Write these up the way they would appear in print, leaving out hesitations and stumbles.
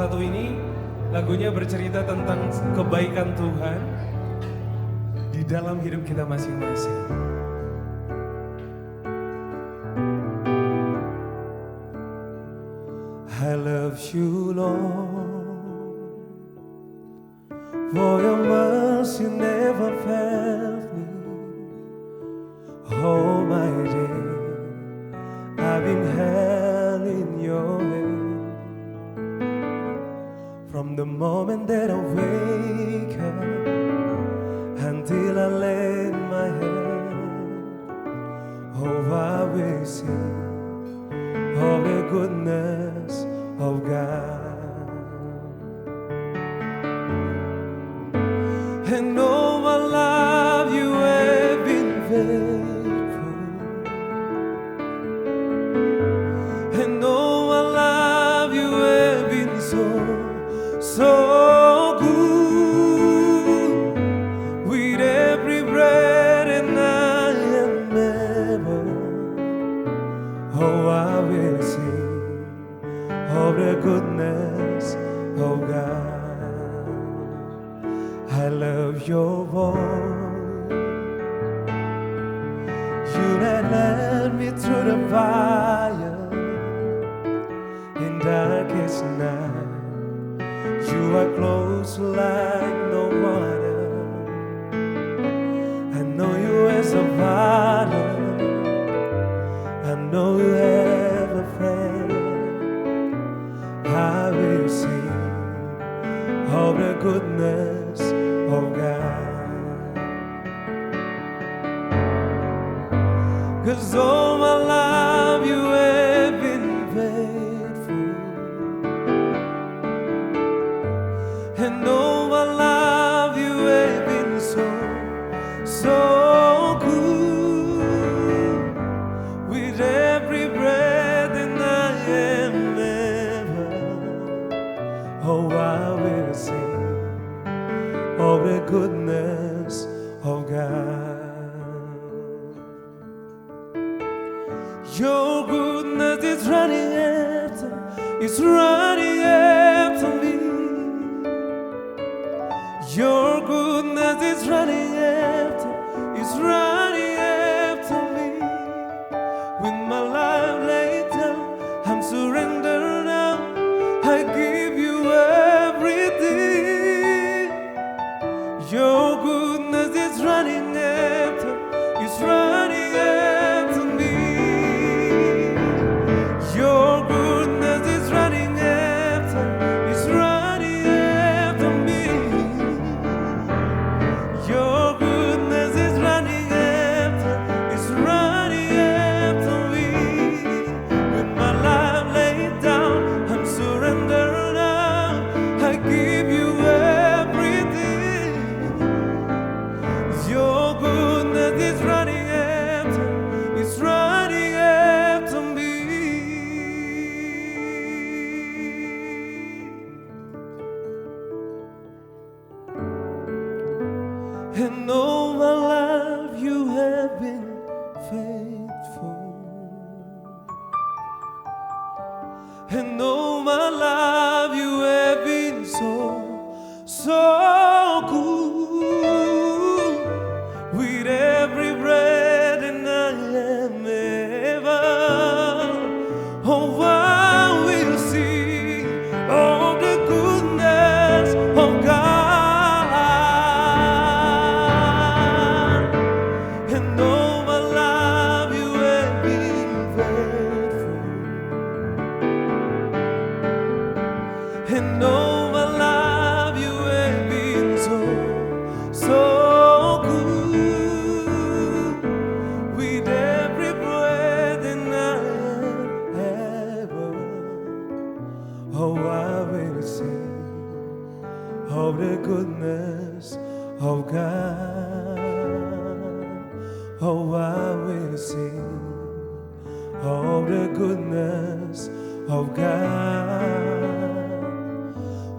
satu ini lagunya bercerita tentang kebaikan Tuhan di dalam hidup kita masing-masing. I love you, Lord, for your mercy never failed me. All my day I've been held in your hand. From the moment that I wake up until I lay my head, oh, I will sing of the goodness of God. And all my life you have been faithful, and all my life you have been so good. With every breath and I am ever, oh, I will sing of the goodness of God. I love your voice. You that led me through the fire in darkest night. You are close like no other. I know you as a father. I know you have a friend. I will sing of the goodness of God. 'Cause all my life you have been faithful, and all my life you have been so good. With every breath and I am ever, oh, I will sing of the goodness of God. Your goodness is running after me. Your goodness is running after me. With my life laid down, I'm surrendered now. I give you everything. Your goodness is running after me. Your goodness is running after me. Your goodness is running after me. With my life laid down, I'm surrendered now. I give you everything. Your goodness is running after me. And all my life you have been faithful, and all my life you have been so good. With every breath and I am ever, oh, I will sing of the goodness of God. And all my life you have been faithful, and all my life you have been so good. With every breath and I am ever, oh, I will sing of the goodness of God. Oh, I will sing of the goodness of God.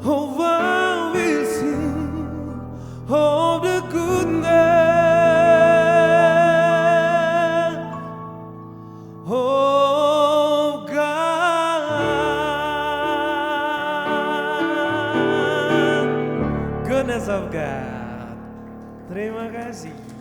Oh, I will sing of the goodness of God. grace of God. Terima kasih.